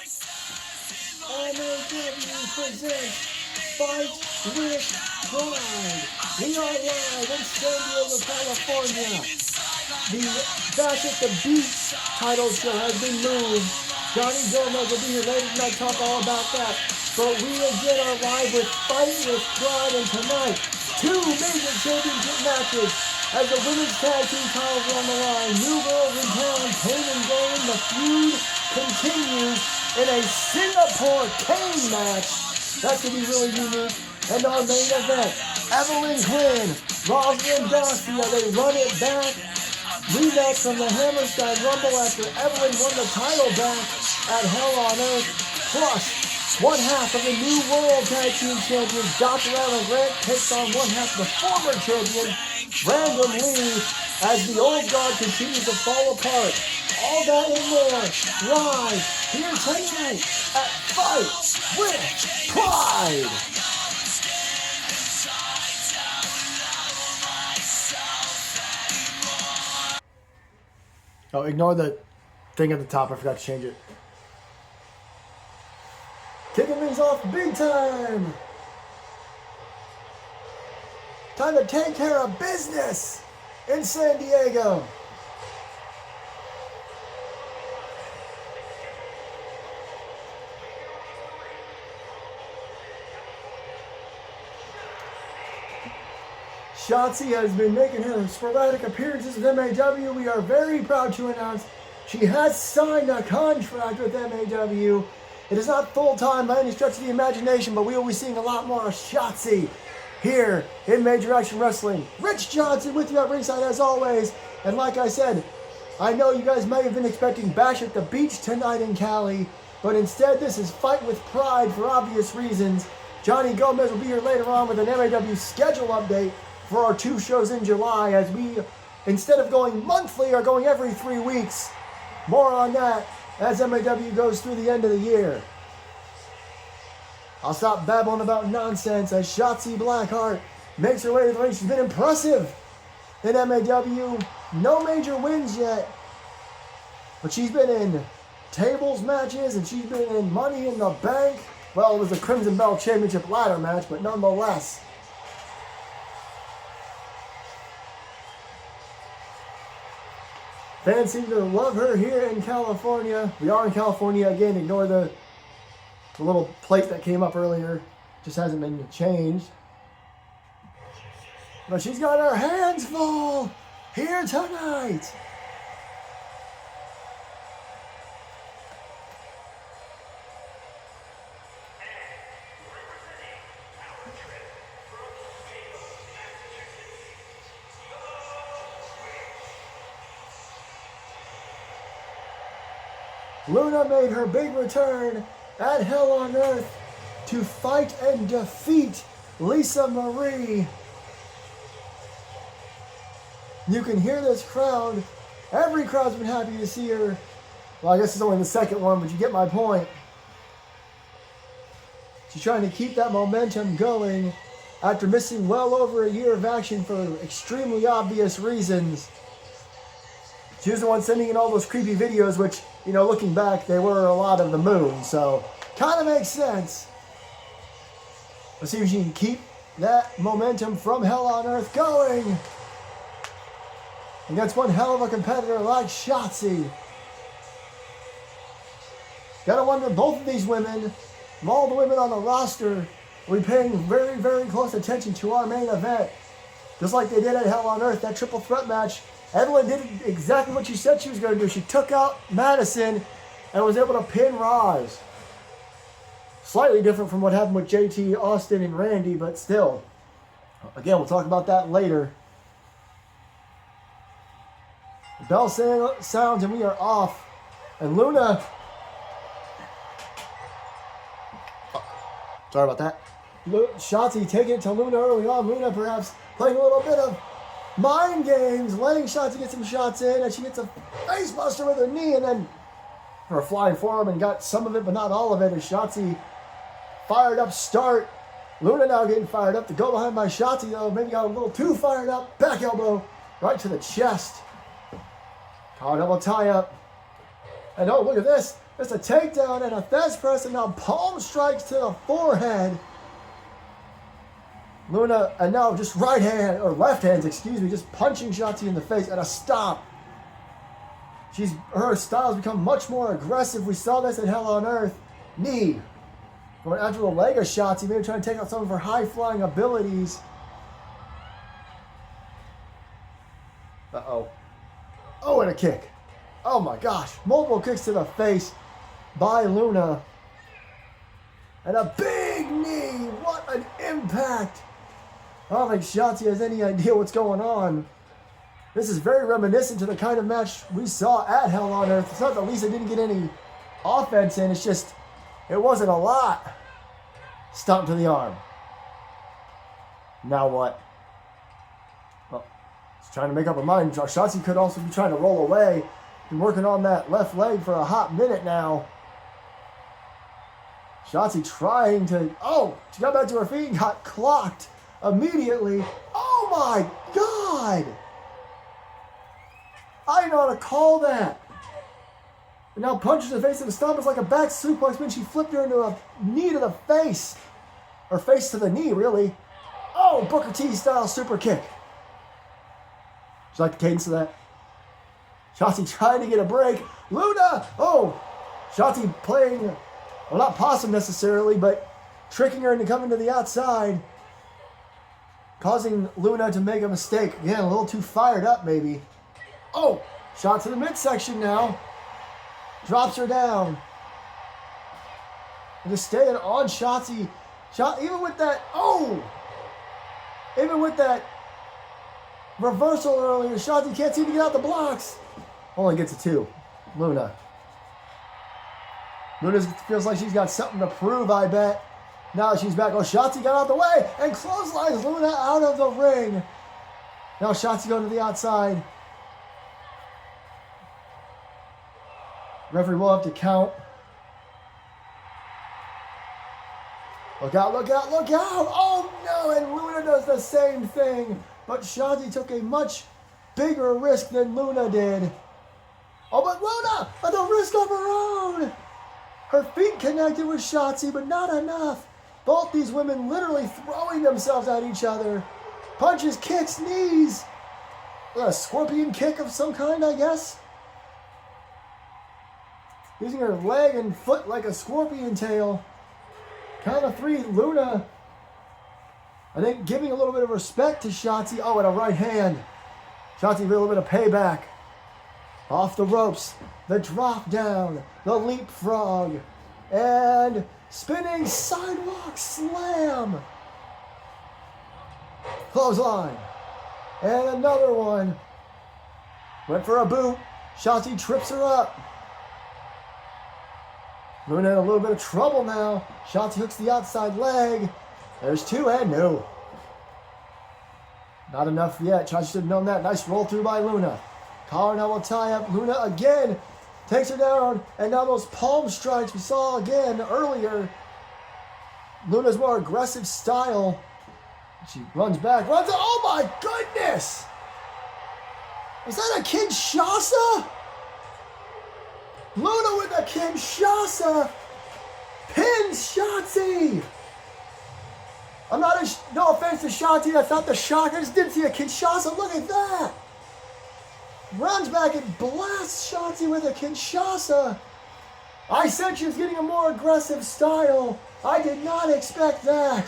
MAW presents Fight with Pride. We are live in San Diego, California. The Bash at the Beach title show has been moved. Johnny Gomez will be here later tonight to talk all about that. But we again are live with Fight with Pride, and tonight, two major championship matches as the women's tag team titles are on the line. New girls in town, Pain and Gain. The feud continues in a Singapore cane match. That's going to be really unique. And our main event, Evelyn Quinn, Rosalind Garcia, they run it back. Rematch from the Hammerstein Rumble after Evelyn won the title back at Hell on Earth. Plus, one half of the new World Tag Team Champions, Dr. Alan Grant, takes on one half of the former champion, Brandon Lee, as the old guard continues to fall apart. All that and more live here tonight at Fight with Pride. Oh, ignore the thing at the top. I forgot to change it. Kicking things off big time. Time to take care of business in San Diego. Shotzi has been making her sporadic appearances with MAW. We are very proud to announce she has signed a contract with MAW. It is not full-time by any stretch of the imagination, but we will be seeing a lot more of Shotzi here in Major Action Wrestling. Rich Johnson with you at ringside as always. And like I said, I know you guys may have been expecting Bash at the Beach tonight in Cali, but instead this is Fight with Pride for obvious reasons. Johnny Gomez will be here later on with an MAW schedule update for our two shows in July, as we, instead of going monthly, are going every 3 weeks. More on that as MAW goes through the end of the year. I'll stop babbling about nonsense as Shotzi Blackheart makes her way to the ring. She's been impressive in MAW. No major wins yet, but she's been in tables matches and she's been in Money in the Bank. Well, it was a Crimson Belt Championship ladder match, but nonetheless. Fans seem to love her here in California. We are in California again. Ignore the little plate that came up earlier. Just hasn't been changed. But she's got her hands full here tonight. Luna made her big return at Hell on Earth to fight and defeat Lisa Marie. You can hear this crowd. Every crowd's been happy to see her. Well, I guess it's only the second one, but you get my point. She's trying to keep that momentum going after missing well over a year of action for extremely obvious reasons. She was the one sending in all those creepy videos, which, you know, looking back, they were a lot of the moon, so kind of makes sense. Let's see if she can keep that momentum from Hell on Earth going against one hell of a competitor like Shotzi. Gotta wonder, both of these women, of all the women on the roster, will be paying very, very close attention to our main event. Just like they did at Hell on Earth, that triple threat match. Evelyn did exactly what she said she was going to do. She took out Madison and was able to pin Roz. Slightly different from what happened with JT, Austin, and Randy, but still. Again, we'll talk about that later. The bell sounds and we are off. And Luna... Sorry about that. Shotzi taking it to Luna early on. Luna perhaps playing a little bit of mind games, letting Shotzi get some shots in, and she gets a face buster with her knee, and then her flying forearm, and got some of it, but not all of it, as Shotzi fired up start. Luna now getting fired up to go behind by Shotzi, though. Maybe got a little too fired up. Back elbow right to the chest. Power double tie up. And oh, look at this. It's a takedown and a fast press, and now palm strikes to the forehead. Luna, and now just right hand, or left hands, excuse me, just punching Shotzi in the face, and a stop. Her style's become much more aggressive. We saw this at Hell on Earth. Knee. Going after the leg of Shotzi, maybe trying to take out some of her high-flying abilities. Uh-oh. Oh, and a kick. Oh my gosh. Multiple kicks to the face by Luna. And a big knee. What an impact. I don't think Shotzi has any idea what's going on. This is very reminiscent to the kind of match we saw at Hell on Earth. It's not that Lisa didn't get any offense in. It's just, it wasn't a lot. Stomp to the arm. Now what? Well, she's trying to make up her mind. Shotzi could also be trying to roll away. Been working on that left leg for a hot minute now. Shotzi trying to... Oh, she got back to her feet and got clocked immediately. Oh my God! I didn't know how to call that. And now punches in the face of the stomp is like a back suplex when she flipped her into a knee to the face. Or face to the knee, really. Oh, Booker T style super kick. Do you like the cadence of that? Shotzi trying to get a break. Luna! Oh! Shotzi playing, well, not possum necessarily, but tricking her into coming to the outside. Causing Luna to make a mistake. Again, a little too fired up, maybe. Oh! Shot to the midsection now. Drops her down. And just staying on Shotzi. Even with that, oh! Even with that reversal earlier, Shotzi can't seem to get out the blocks. Only gets a 2. Luna. Luna feels like she's got something to prove, I bet. Now she's back. Oh, Shotzi got out the way and clotheslines Luna out of the ring. Now Shotzi going to the outside. Referee will have to count. Look out, look out, look out! Oh no, and Luna does the same thing. But Shotzi took a much bigger risk than Luna did. Oh, but Luna at the risk of her own! Her feet connected with Shotzi, but not enough. Both these women literally throwing themselves at each other. Punches, kicks, knees. A scorpion kick of some kind, I guess. Using her leg and foot like a scorpion tail. Count of 3, Luna. I think giving a little bit of respect to Shotzi. Oh, and a right hand. Shotzi with a little bit of payback. Off the ropes. The drop down. The leapfrog. And spinning sidewalk slam. Clothesline. And another one. Went for a boot. Shotzi trips her up. Luna in a little bit of trouble now. Shotzi hooks the outside leg. There's 2 and no. Not enough yet. Shotzi should have known that. Nice roll through by Luna. Collar now will tie up. Luna again takes her down. And now those palm strikes we saw again earlier. Luna's more aggressive style. She runs back. Runs. Oh my goodness! Was that a Kinshasa? Luna with a Kinshasa pins Shotzi. I'm not no offense to Shotzi, that's not the shock. I just didn't see a Kinshasa. Look at that. Runs back and blasts Shotzi with a Kinshasa. I said she was getting a more aggressive style. I did not expect that.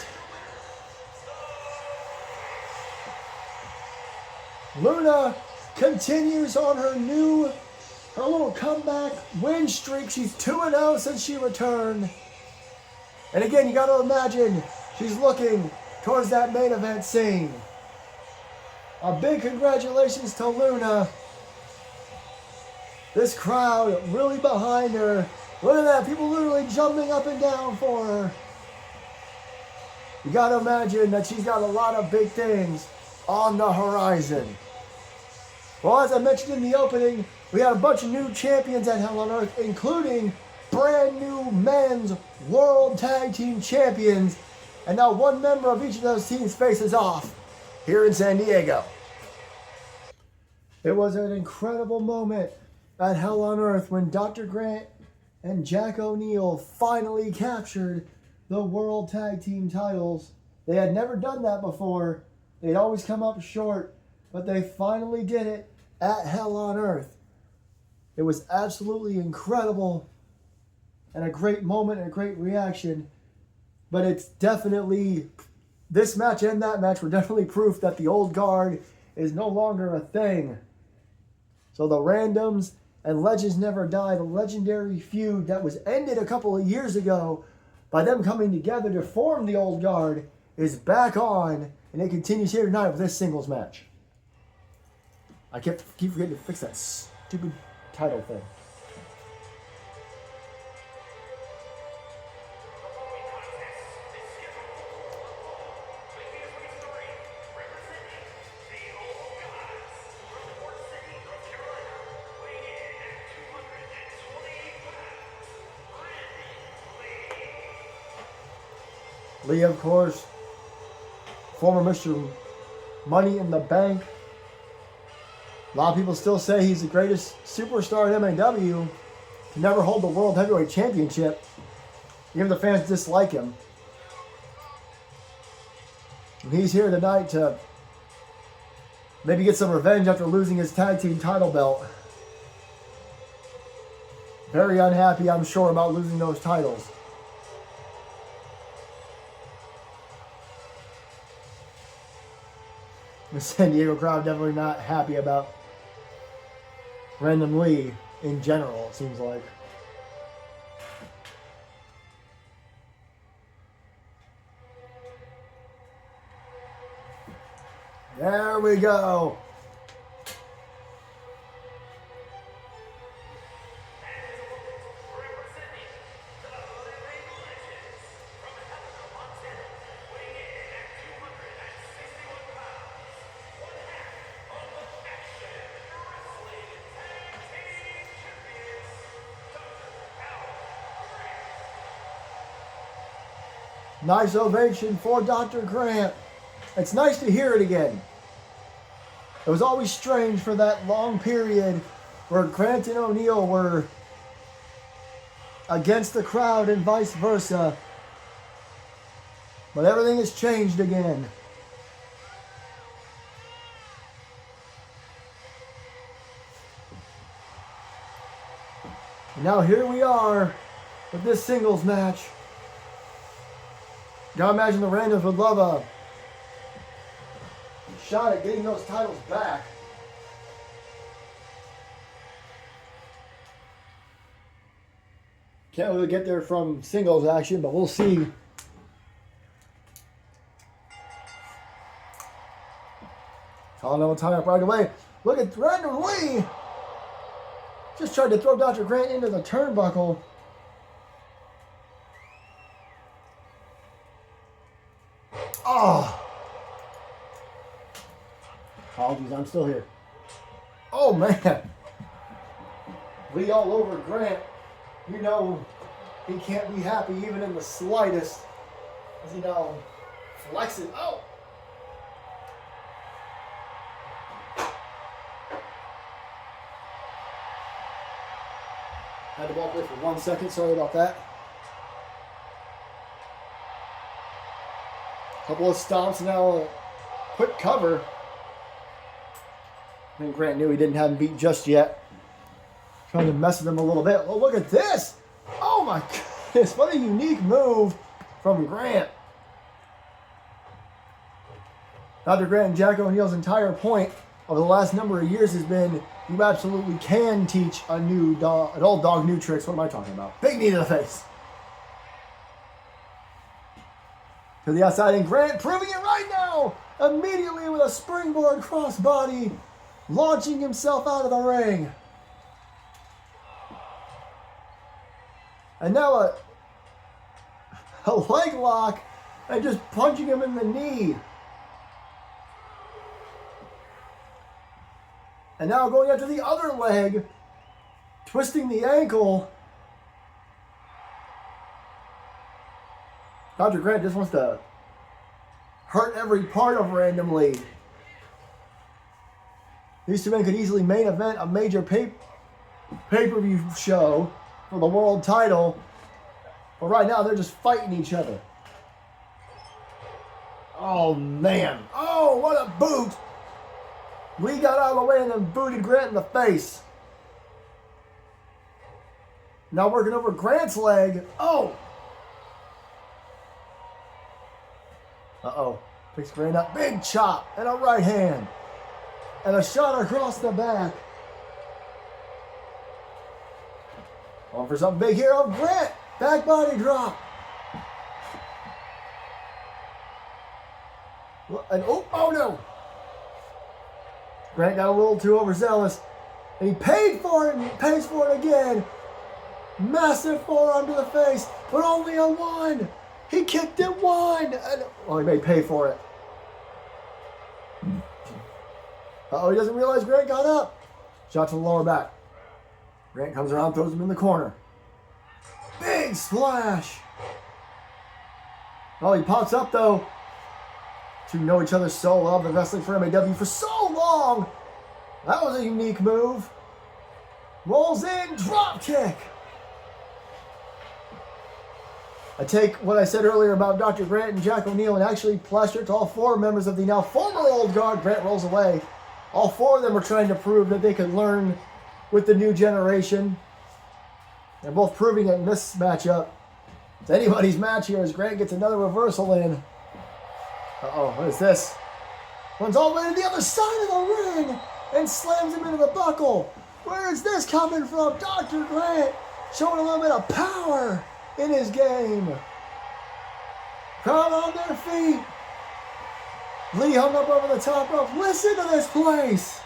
Luna continues on her little comeback win streak. She's 2-0 since she returned. And again, you got to imagine she's looking towards that main event scene. A big congratulations to Luna. This crowd really behind her. Look at that, people literally jumping up and down for her. You got to imagine that she's got a lot of big things on the horizon. Well, as I mentioned in the opening, we had a bunch of new champions at Hell on Earth, including brand new men's World Tag Team Champions. And now one member of each of those teams faces off here in San Diego. It was an incredible moment at Hell on Earth when Dr. Grant and Jack O'Neil finally captured the World Tag Team titles. They had never done that before. They'd always come up short, but they finally did it at Hell on Earth. It was absolutely incredible and a great moment and a great reaction. But it's definitely, this match and that match were definitely proof that the old guard is no longer a thing. So the Randoms and Legends Never Die, the legendary feud that was ended a couple of years ago by them coming together to form the old guard, is back on, and it continues here tonight with this singles match. I keep forgetting to fix that stupid title thing. Lee, of course, former Mr. Money in the Bank. A lot of people still say he's the greatest superstar in MAW. Can never hold the World Heavyweight Championship. Even the fans dislike him. And he's here tonight to maybe get some revenge after losing his tag team title belt. Very unhappy, I'm sure, about losing those titles. The San Diego crowd definitely not happy about Random Lee in general, it seems like. There we go. Nice ovation for Dr. Grant. It's nice to hear it again. It was always strange for that long period where Grant and O'Neil were against the crowd and vice versa. But everything has changed again. And now here we are with this singles match. Gotta imagine the Randoms would love a shot at getting those titles back. Can't really get there from singles action, but we'll see. Calling on time up right away. Look at Random Lee. Just tried to throw Dr. Grant into the turnbuckle. Oh. Apologies, I'm still here. Oh, man. Lee all over Grant. You know he can't be happy even in the slightest. As he now flexes. Oh. Had to walk away for 1 second. Sorry about that. Couple of stomps, now a quick cover. I think Grant knew he didn't have him beat just yet. Trying to mess with him a little bit. Oh, look at this! Oh my goodness, what a unique move from Grant. Dr. Grant and Jack O'Neil's entire point over the last number of years has been you absolutely can teach an old dog new tricks. What am I talking about? Big knee to the face. To the outside, and Grant proving it right now. Immediately with a springboard crossbody, launching himself out of the ring. And now a leg lock and just punching him in the knee. And now going after the other leg, twisting the ankle. Dr. Grant just wants to hurt every part of Random Lee. These two men could easily main event a major pay-per-view show for the world title. But right now, they're just fighting each other. Oh, man. Oh, what a boot. Lee got out of the way and then booted Grant in the face. Now working over Grant's leg. Oh. Uh-oh. Picks Grant up. Big chop and a right hand. And a shot across the back. On for something big here on Grant. Back body drop. And oh no. Grant got a little too overzealous. And he paid for it and pays for it again. Massive forearm to the face, but only a one. He kicked it one. And, well, he may pay for it. Uh-oh, he doesn't realize Grant got up. Shot to the lower back. Grant comes around, throws him in the corner. Big splash. Oh, he pops up, though. Two know each other so well. Been wrestling for MAW for so long. That was a unique move. Rolls in, drop kick. I take what I said earlier about Dr. Grant and Jack O'Neill and actually plaster it to all four members of the now former Old Guard. Grant rolls away. All four of them are trying to prove that they could learn with the new generation. They're both proving it in this matchup. It's anybody's match here as Grant gets another reversal in. Uh-oh, what is this? Runs all the way to the other side of the ring and slams him into the buckle. Where is this coming from? Dr. Grant showing a little bit of power in his game. Crowd on their feet. Lee hung up over the top rope. Listen to this place.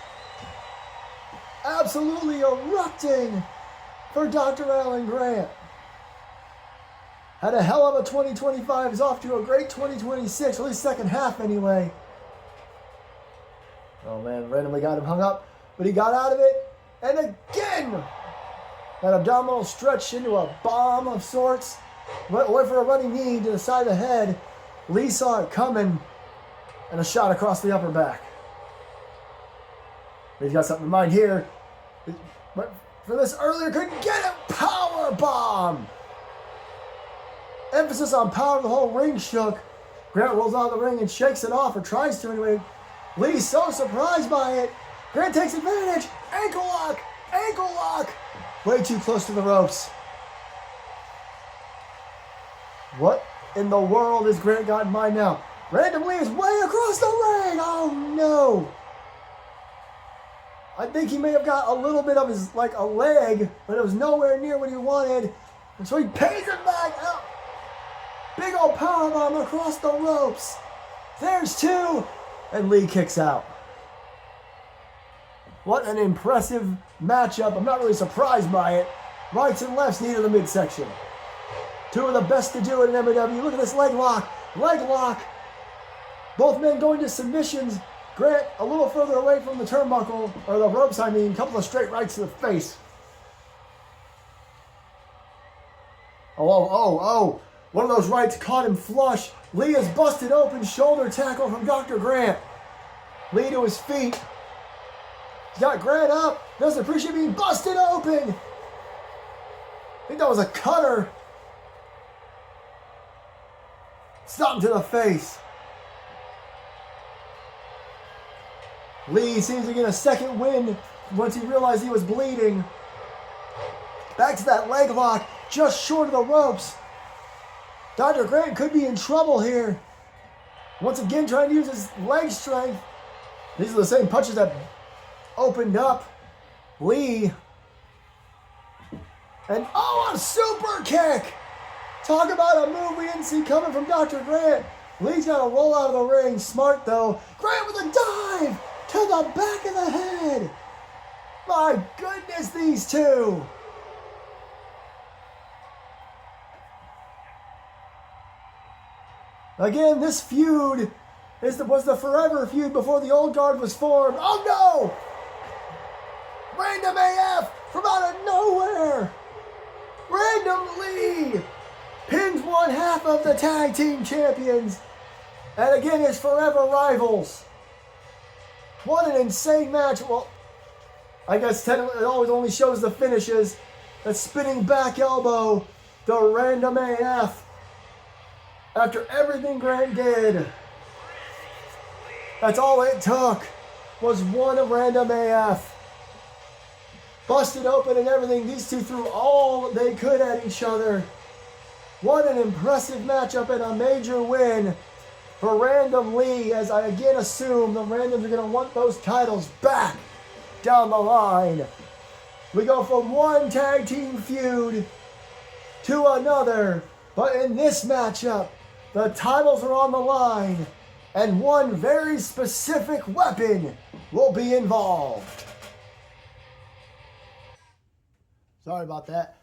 Absolutely erupting for Dr. Alan Grant. Had a hell of a 2025. Is off to a great 2026, at least second half anyway. Oh man, randomly got him hung up, but he got out of it. And again, that abdominal stretch into a bomb of sorts. Went for a running knee to the side of the head. Lee saw it coming, and a shot across the upper back. He's got something in mind here. But for this earlier, couldn't get it. Power bomb. Emphasis on power, the whole ring shook. Grant rolls out of the ring and shakes it off, or tries to anyway. Lee's so surprised by it. Grant takes advantage. Ankle lock. Ankle lock. Way too close to the ropes. What in the world has Grant got in mind now? Randomly is way across the ring. Oh no. I think he may have got a little bit of his, like a leg, but it was nowhere near what he wanted. And so he pays it back out. Big old powerbomb across the ropes. There's two. And Lee kicks out. What an impressive matchup. I'm not really surprised by it. Rights and lefts near the midsection. Two of the best to do it in MAW. Look at this leg lock. Leg lock. Both men going to submissions. Grant a little further away from the turnbuckle, or the ropes, I mean. A couple of straight rights to the face. Oh. One of those rights caught him flush. Lee is busted open. Shoulder tackle from Dr. Grant. Lee to his feet. He's got Grant up. Doesn't appreciate being busted open. I think that was a cutter. Stop him to the face. Lee seems to get a second win once he realized he was bleeding. Back to that leg lock, just short of the ropes. Dr. Grant could be in trouble here. Once again, trying to use his leg strength. These are the same punches that opened up Lee. And a super kick! Talk about a move we didn't see coming from Dr. Grant. Lee's got to roll out of the ring. Smart though. Grant with a dive to the back of the head. My goodness, these two. Again, this feud was the forever feud before the Old Guard was formed. Oh no! Random AF from out of nowhere. Random Lee pins one half of the tag team champions. And again, his forever rivals. What an insane match. Well, I guess technically it always only shows the finishes. a spinning back elbow, the random AF. After everything Grant did, that's all it took was one random AF. Busted open and everything. These two threw all they could at each other. What an impressive matchup and a major win for Random Lee, as I again assume the Randoms are going to want those titles back down the line. We go from one tag team feud to another, but in this matchup, the titles are on the line, and one very specific weapon will be involved. Sorry about that.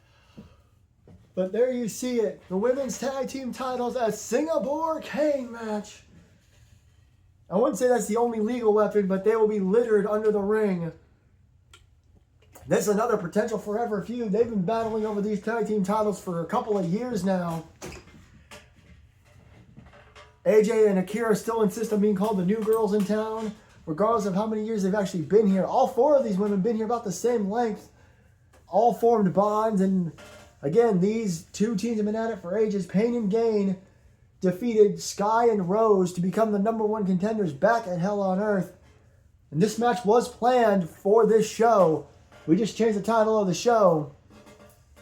But there you see it. The women's tag team titles, a Singapore cane match. I wouldn't say that's the only legal weapon, but they will be littered under the ring. This is another potential forever feud. They've been battling over these tag team titles for a couple of years now. AJ and Akira still insist on being called the new girls in town, regardless of how many years they've actually been here. All four of these women have been here about the same length. All formed bonds, and again, these two teams have been at it for ages. Pain and Gain defeated Sky and Rose to become the #1 contenders back at Hell on Earth. And this match was planned for this show. We just changed the title of the show,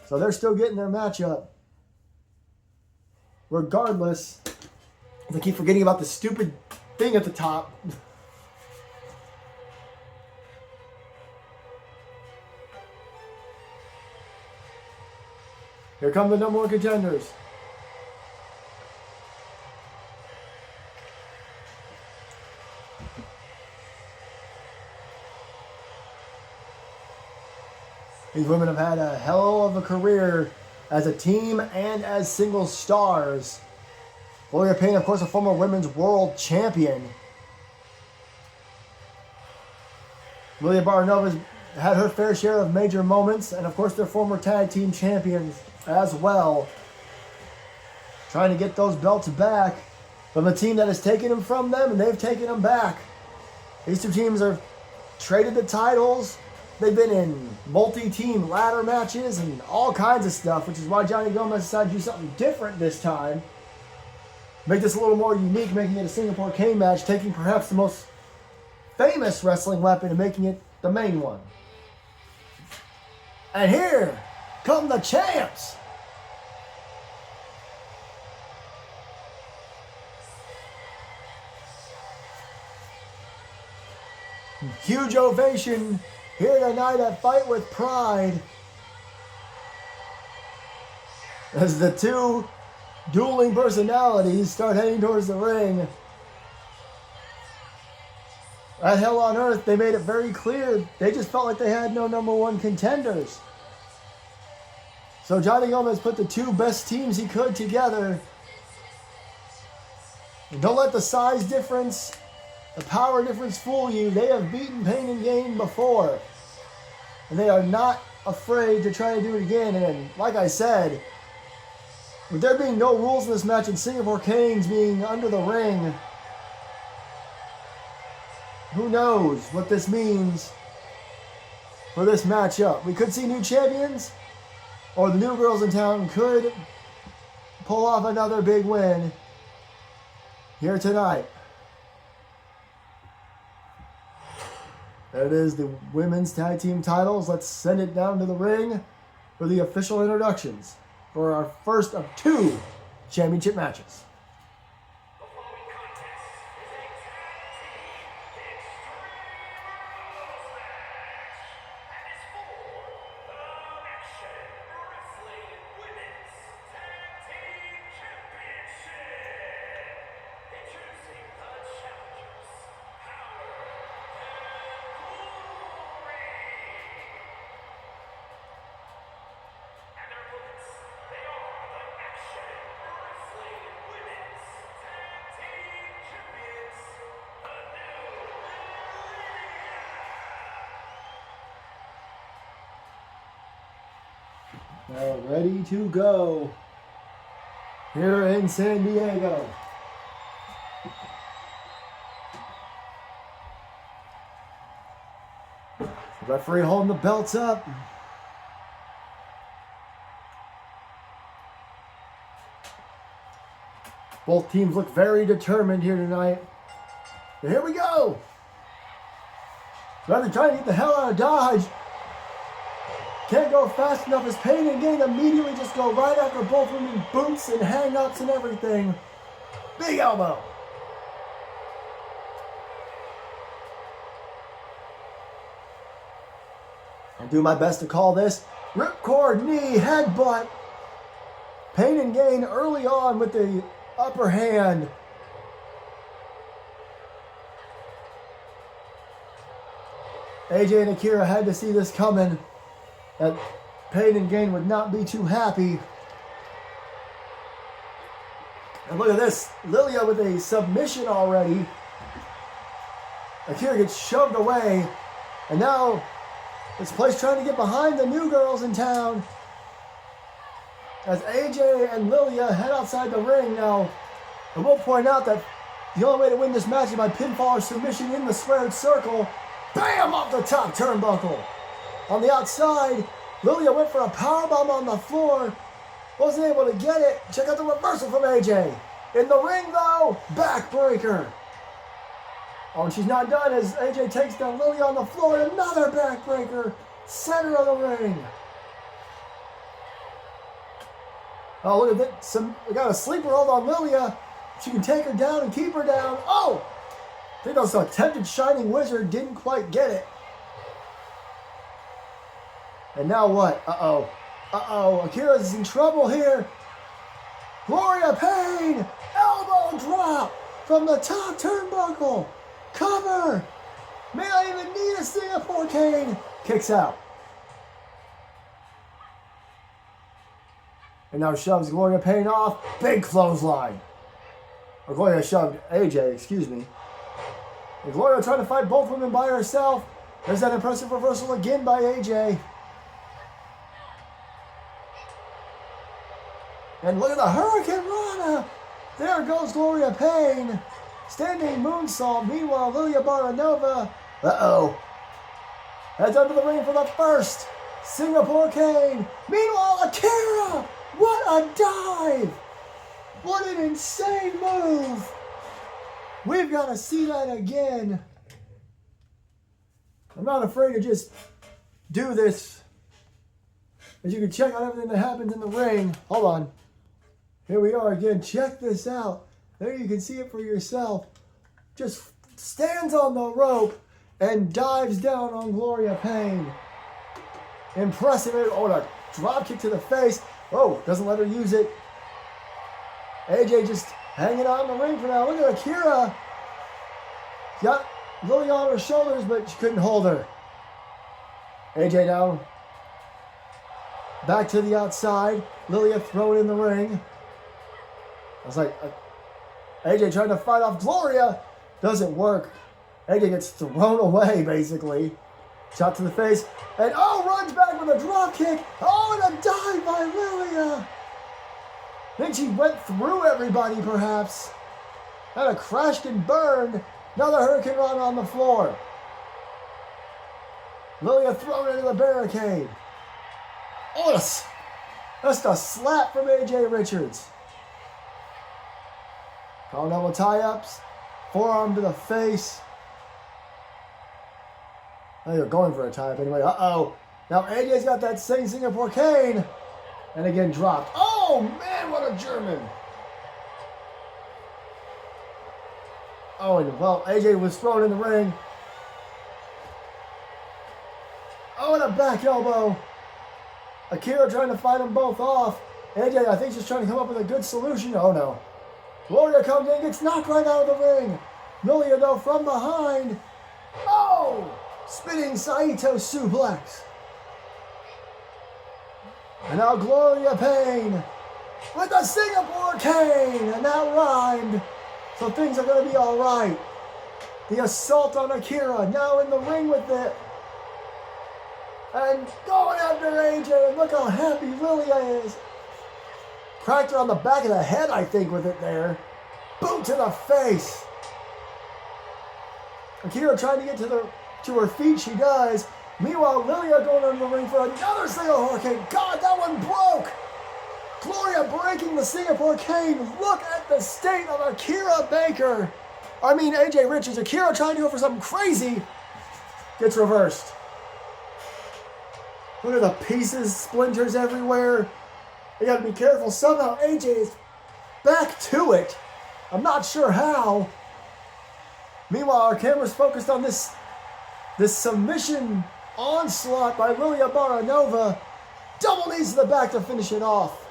so they're still getting their matchup. Regardless, I keep forgetting about the stupid thing at the top. Here come the #1 contenders. These women have had a hell of a career as a team and as single stars. Gloria Payne, of course, a former women's world champion. Lilia Baranova's had her fair share of major moments, and of course they're former tag team champions as well. Trying to get those belts back from the team that has taken them from them, and they've taken them back. These two teams have traded the titles. They've been in multi-team ladder matches and all kinds of stuff, which is why Johnny Gomez decided to do something different this time. Make this a little more unique, making it a Singapore cane match, taking perhaps the most famous wrestling weapon and making it the main one. And here come the champs. Huge ovation here tonight at Fight with Pride, as the two dueling personalities start heading towards the ring. At Hell on Earth, they made it very clear they just felt like they had no #1 contenders. So Johnny Gomez put the two best teams he could together. And don't let the size difference, the power difference fool you. They have beaten Pain and Gain before, and they are not afraid to try to do it again. And like I said, with there being no rules in this match and Singapore Canes being under the ring, who knows what this means for this matchup. We could see new champions, or the new girls in town could pull off another big win here tonight. There it is, the women's tag team titles. Let's send it down to the ring for the official introductions for our first of two championship matches. They're ready to go here in San Diego. Referee holding the belts up. Both teams look very determined here tonight. And here we go. Rather trying to get the hell out of Dodge. Can't go fast enough as Pain and Gain immediately just go right after both women boots and hang-ups and everything. Big elbow. I'll do my best to call this ripcord knee headbutt. Pain and Gain early on with the upper hand. AJ and Akira had to see this coming. That Pain and Gain would not be too happy. And look at this. Lilia with a submission already. Akira gets shoved away. And now this place trying to get behind the new girls in town. As AJ and Lilia head outside the ring now. I will point out that the only way to win this match is by pinfall or submission in the squared circle. Bam! Off the top turnbuckle. On the outside, Lilia went for a powerbomb on the floor. Wasn't able to get it. Check out the reversal from AJ. In the ring though, backbreaker. Oh, and she's not done as AJ takes down Lilia on the floor. Another backbreaker. Center of the ring. Oh, look at that. We got a sleeper hold on Lilia. She can take her down and keep her down. Oh! I think that was an attempted Shining Wizard. Didn't quite get it. And now what? Uh-oh. Uh-oh. Akira's in trouble here. Gloria Pain. Elbow drop from the top turnbuckle. Cover. May not even need a Singapore cane. Kicks out. And now shoves Gloria Pain off. Big clothesline. Or Gloria shoved AJ, excuse me. And Gloria trying to fight both women by herself. There's that impressive reversal again by AJ. And look at the Hurricane Rana. There goes Gloria Pain. Standing moonsault. Meanwhile, Lilia Baranova. Uh-oh. Heads under the ring for the first Singapore cane. Meanwhile, Akira. What a dive. What an insane move. We've got to see that again. I'm not afraid to just do this. As you can check out everything that happens in the ring. Hold on. Here we are again. Check this out. There you can see it for yourself. Just stands on the rope and dives down on Gloria Pain. Impressive. Oh, a drop kick to the face. Oh, doesn't let her use it. AJ just hanging out in the ring for now. Look at Akira. Got Lilia on her shoulders, but she couldn't hold her. AJ now back to the outside. Lilia thrown in the ring. I was like, AJ trying to fight off Gloria. Doesn't work. AJ gets thrown away, basically. Shot to the face. And oh, runs back with a drop kick. Oh, and a dive by Lilia. I think she went through everybody, perhaps. Kind of crashed and burned. Another Hurricane Run on the floor. Lilia thrown into the barricade. Oh, that's a slap from AJ Richards. Call double tie-ups. Forearm to the face. Oh, you're going for a tie-up anyway. Uh-oh. Now AJ's got that same Singapore cane. And again dropped. Oh, man, what a German. Oh, and well, AJ was thrown in the ring. Oh, and a back elbow. Akira trying to fight them both off. AJ, I think, she's trying to come up with a good solution. Oh, no. Gloria comes in, gets knocked right out of the ring. Lilia, though, from behind. Oh! Spinning Saito suplex. And now Gloria Pain with the Singapore cane. And that rhymed. So things are going to be all right. The assault on Akira. Now in the ring with it. And going after AJ. And look how happy Lilia is. Cracked her on the back of the head, I think, with it there. Boot to the face. Akira trying to get to her feet. She does. Meanwhile, Lilia going under the ring for another single hurricane. God, that one broke. Gloria breaking the Singapore cane. Look at the state of Akira Baker. I mean, AJ Richards. Akira trying to go for something crazy. Gets reversed. Look at the pieces, splinters everywhere. You gotta be careful. Somehow AJ is back to it. I'm not sure how. Meanwhile, our camera's focused on this submission onslaught by Lilia Baranova. Double knees to the back to finish it off.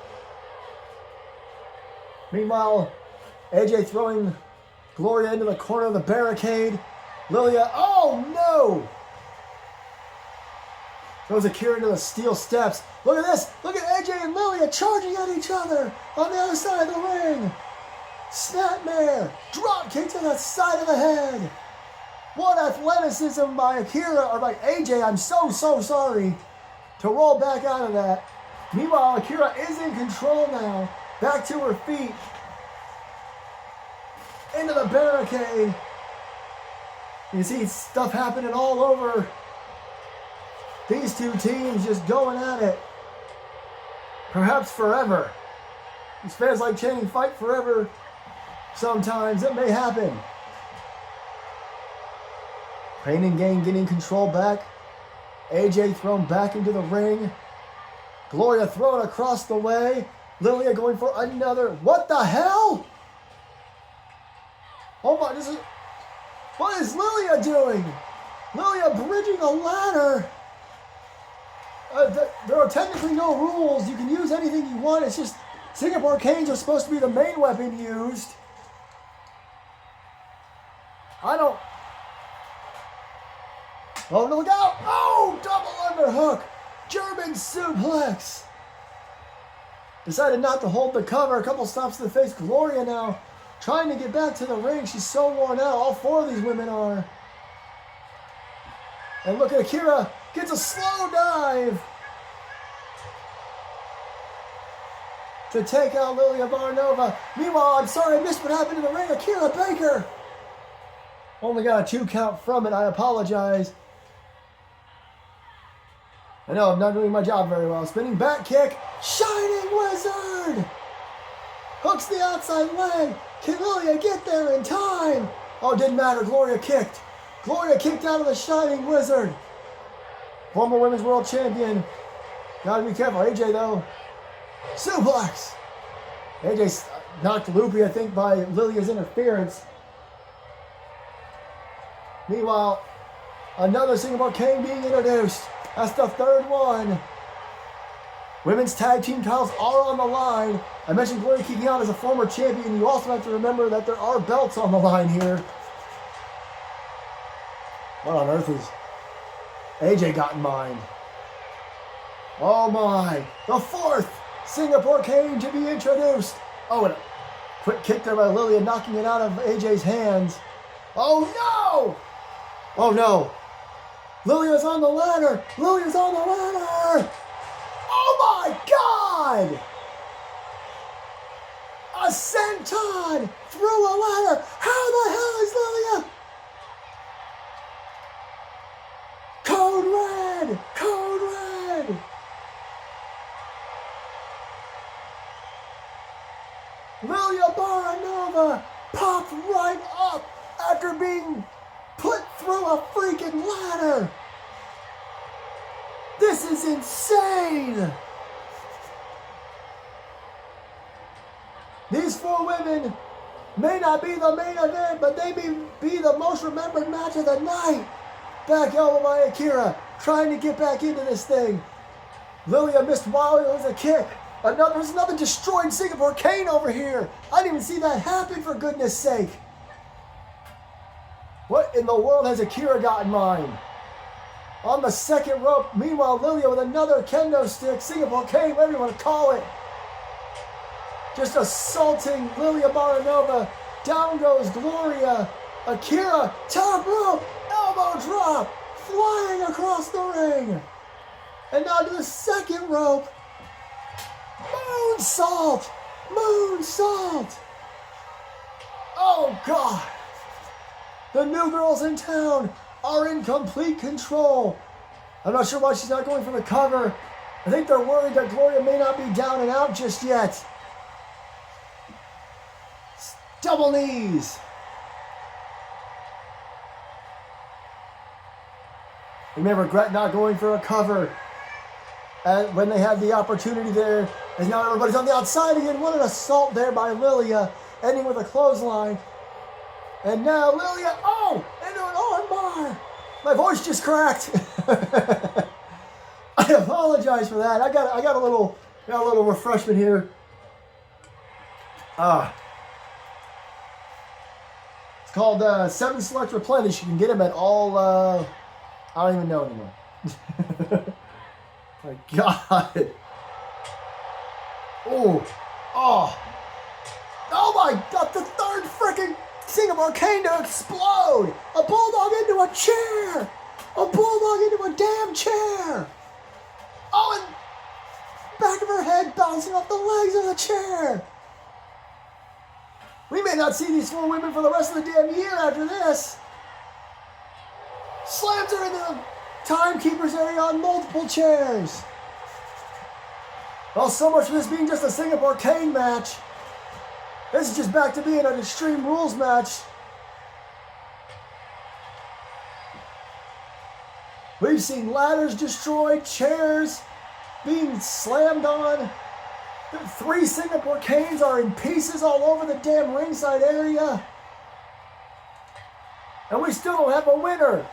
Meanwhile, AJ throwing Gloria into the corner of the barricade. Lilia, oh no! Throws Akira into the steel steps. Look at this! Look at AJ and Lilia charging at each other on the other side of the ring. Snapmare! Drop kick to the side of the head. What athleticism by Akira, or by AJ, I'm so sorry, to roll back out of that. Meanwhile, Akira is in control now. Back to her feet. Into the barricade. You see stuff happening all over. These two teams just going at it. Perhaps forever. These fans like chanting "Fight Forever." Sometimes it may happen. Pain and Gain getting control back. AJ thrown back into the ring. Gloria thrown across the way. Lilia going for another. What the hell? Oh my, what is Lilia doing? Lilia bridging a ladder. There are technically no rules. You can use anything you want. It's just Singapore canes are supposed to be the main weapon used. Oh, no, look out! Oh, double underhook! German suplex! Decided not to hold the cover. A couple stops to the face. Gloria now trying to get back to the ring. She's so worn out. All four of these women are. And look at Akira. Gets a slow dive to take out Lilia Baranova. Meanwhile, I'm sorry I missed what happened in the ring. Akira Baker only got a 2 count from it. I apologize. I know I'm not doing my job very well. Spinning back kick. Shining Wizard! Hooks the outside leg. Can Lilia get there in time? Oh, didn't matter. Gloria kicked. Gloria kicked out of the Shining Wizard. Former Women's World Champion. Gotta be careful. AJ, though. Suplex. AJ knocked loopy, I think, by Lilia's interference. Meanwhile, another Singapore cane being introduced. That's the third one. Women's tag team titles are on the line. I mentioned Gloria kicking out as a former champion. You also have to remember that there are belts on the line here. What on earth is AJ got in mind? Oh my. The fourth Singapore cane to be introduced. Oh, and a quick kick there by Lilia, knocking it out of AJ's hands. Oh no! Oh no. Lilia's on the ladder. Lilia's on the ladder. Oh my God! A senton through a ladder. How the hell is Lilia? Code red! Code red! Lilia Baranova popped right up after being put through a freaking ladder. This is insane. These four women may not be the main event, but they may be the most remembered match of the night. Back elbow by Akira, trying to get back into this thing. Lilia missed wildly. It was a kick. There's another destroyed Singapore cane over here. I didn't even see that happen, for goodness sake. What in the world has Akira got in mind? On the second rope, meanwhile, Lilia with another kendo stick, Singapore cane, whatever you want to call it. Just assaulting Lilia Baranova. Down goes Gloria. Akira, top rope, elbow drop, flying across the ring. And now to the second rope. Moonsault! Moonsault! Oh, God. The new girls in town are in complete control. I'm not sure why she's not going for the cover. I think they're worried that Gloria may not be down and out just yet. Double knees. They may regret not going for a cover when they had the opportunity there. As now everybody's on the outside again. What an assault there by Lilia, ending with a clothesline. And now Lilia, into an armbar. My voice just cracked. I apologize for that. I got a little refreshment here. It's called 7 Select Replenish. You can get them at all. I don't even know anymore. My God. Oh my God! The third freaking Singapore cane to explode. A bulldog into a chair. A bulldog into a damn chair. Oh, and back of her head bouncing off the legs of the chair. We may not see these 4 women for the rest of the damn year after this. Slams her into the timekeeper's area on multiple chairs. Well, so much for this being just a Singapore cane match. This is just back to being an Extreme Rules match. We've seen ladders destroyed, chairs being slammed on. 3 Singapore canes are in pieces all over the damn ringside area. And we still don't have a winner.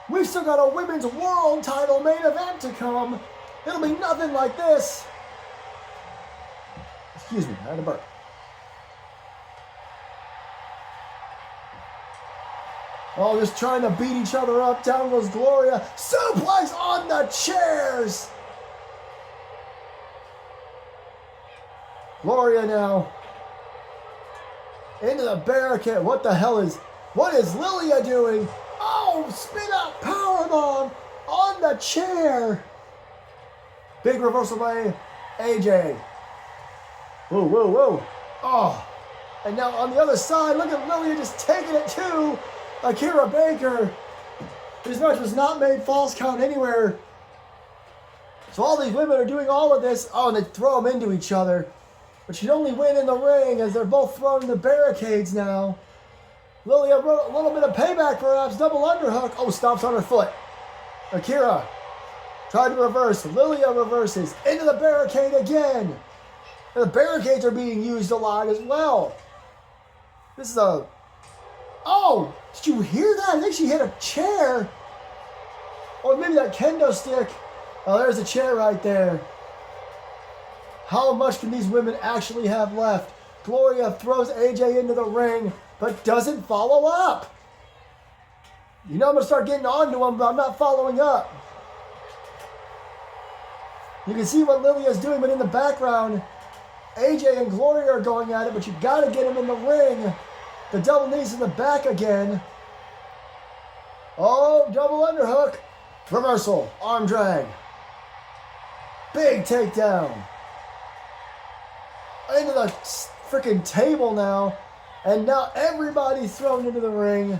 We've still got a women's world title main event to come. It'll be nothing like this. Excuse me, I had a burp. Oh, just trying to beat each other up. Down goes Gloria. Suplex on the chairs. Gloria now into the barricade. What is Lilia doing? Oh, spin out powerbomb on the chair. Big reversal by AJ. Whoa. Oh, and now on the other side, look at Lilia just taking it to Akira Baker. This match was not made false count anywhere. So all these women are doing all of this. Oh, and they throw them into each other. But she'd only win in the ring as they're both thrown in the barricades now. Lilia, a little bit of payback perhaps. Double underhook. Oh, stomps on her foot. Akira tried to reverse. Lilia reverses. Into the barricade again. And the barricades are being used a lot as well. This is a... Oh! Did you hear that? I think she hit a chair. Or maybe that kendo stick. Oh, there's a chair right there. How much can these women actually have left? Gloria throws AJ into the ring, but doesn't follow up. You know I'm going to start getting onto him, but I'm not following up. You can see what Lilia's doing, but in the background, AJ and Gloria are going at it, but you got to get him in the ring. The double knees in the back again. Oh, double underhook. Reversal. Arm drag. Big takedown. Into the freaking table now. And now everybody's thrown into the ring.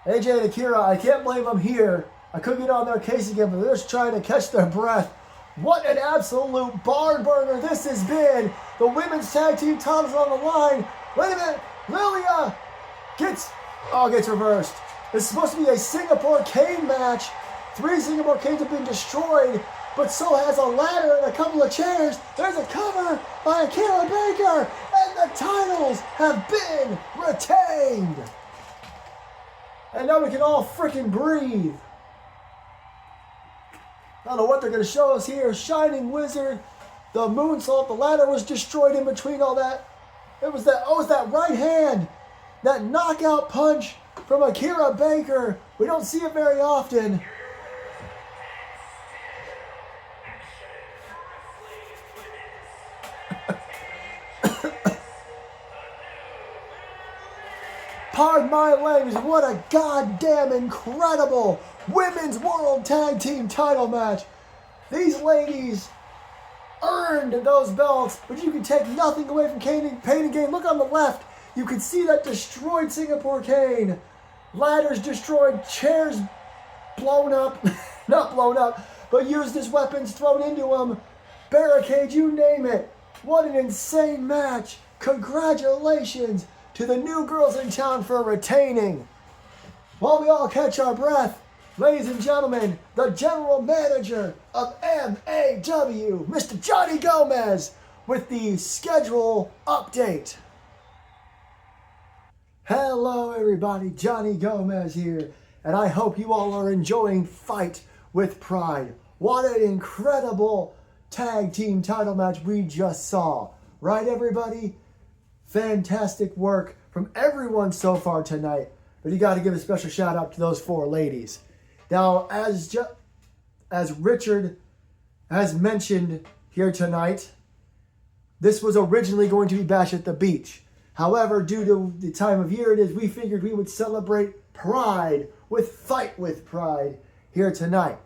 AJ and Akira, I can't blame them here. I couldn't get on their case again, but they're just trying to catch their breath. What an absolute barn burner this has been. The women's tag team titles on the line. Wait a minute. Lilia gets reversed. It's supposed to be a Singapore cane match. 3 Singapore canes have been destroyed, but so has a ladder and a couple of chairs. There's a cover by Akira Baker, and the titles have been retained. And now we can all freaking breathe. I don't know what they're going to show us here. Shining Wizard, the moonsault, the ladder was destroyed in between all that. It was that right hand, that knockout punch from Akira Baker. We don't see it very often. Pardon my language, what a goddamn incredible Women's World Tag Team title match. These ladies earned those belts, but you can take nothing away from Pain and Gain. Look on the left. You can see that destroyed Singapore cane. Ladders destroyed, chairs blown up. Not blown up, but used as weapons thrown into him. Barricade, you name it. What an insane match. Congratulations to the new girls in town for retaining. While we all catch our breath, ladies and gentlemen, the general manager of MAW, Mr. Johnny Gomez, with the schedule update. Hello everybody, Johnny Gomez here, and I hope you all are enjoying Fight with Pride. What an incredible tag team title match we just saw. Right everybody? Fantastic work from everyone so far tonight, but you got to give a special shout out to those 4 ladies. Now, as Richard has mentioned here tonight, this was originally going to be Bash at the Beach. However, due to the time of year it is, we figured we would celebrate Pride with Fight with Pride here tonight.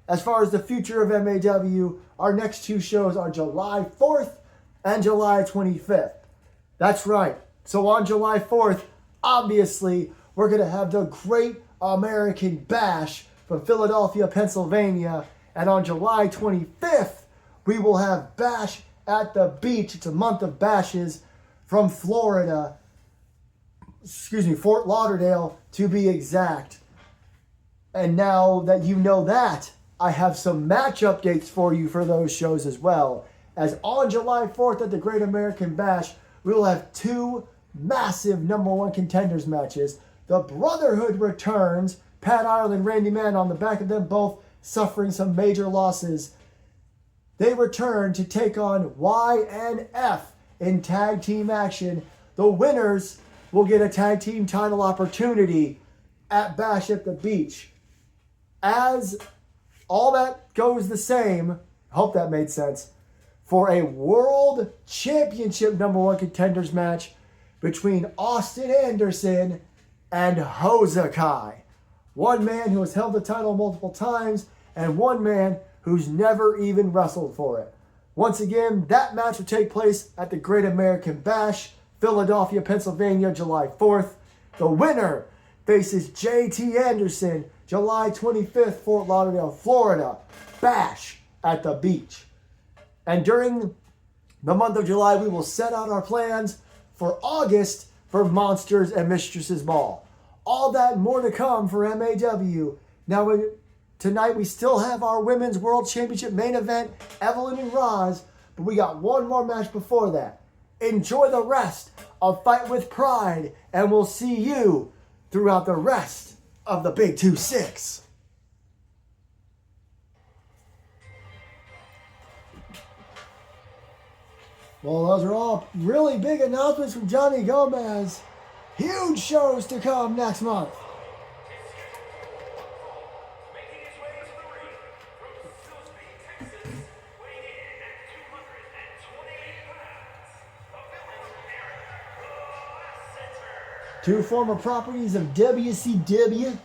As far as the future of MAW, our next 2 shows are July 4th and July 25th. That's right. So on July 4th, obviously, we're going to have the Great American Bash from Philadelphia, Pennsylvania. And on July 25th, we will have Bash at the Beach. It's a month of bashes from Florida. Fort Lauderdale to be exact. And now that you know that, I have some match updates for you for those shows as well. As on July 4th at the Great American Bash, we will have 2 massive #1 contenders matches. The Brotherhood returns. Pat Ireland, Randy Mann on the back of them both suffering some major losses. They return to take on YNF in tag team action. The winners will get a tag team title opportunity at Bash at the Beach. As all that goes the same, hope that made sense, for a World Championship #1 contenders match between Austin Anderson and Hosakai. One man who has held the title multiple times and one man who's never even wrestled for it. Once again, that match will take place at the Great American Bash, Philadelphia, Pennsylvania, July 4th. The winner faces JT Anderson, July 25th, Fort Lauderdale, Florida. Bash at the Beach. And during the month of July, we will set out our plans for August for Monsters and Mistresses Ball. All that and more to come for MAW. Now, tonight we still have our Women's World Championship main event, Evelyn and Roz, but we got one more match before that. Enjoy the rest of Fight with Pride, and we'll see you throughout the rest of the Big 2-6. Well, those are all really big announcements from Johnny Gomez. Huge shows to come next month. Two former properties of WCW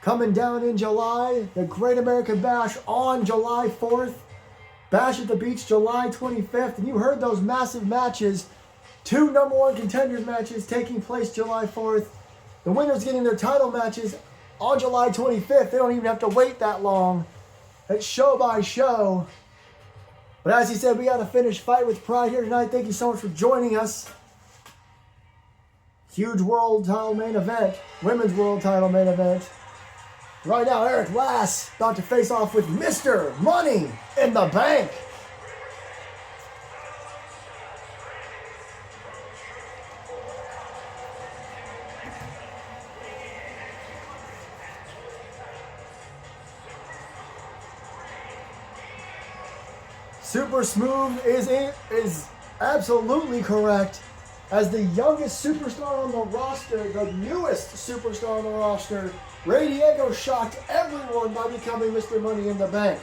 coming down in July. The Great American Bash on July 4th. Bash at the Beach July 25th. And you heard those massive matches. 2 #1 contenders matches taking place July 4th. The winners getting their title matches on July 25th. They don't even have to wait that long. It's show by show. But as he said, we got to finish Fight with Pride here tonight. Thank you so much for joining us. Huge world title main event. Women's world title main event. Right now, Eric Lass about to face off with Mr. Money in the Bank. Super Smooth is absolutely correct. As the youngest superstar on the roster, the newest superstar on the roster, Ray Diego shocked everyone by becoming Mr. Money in the Bank.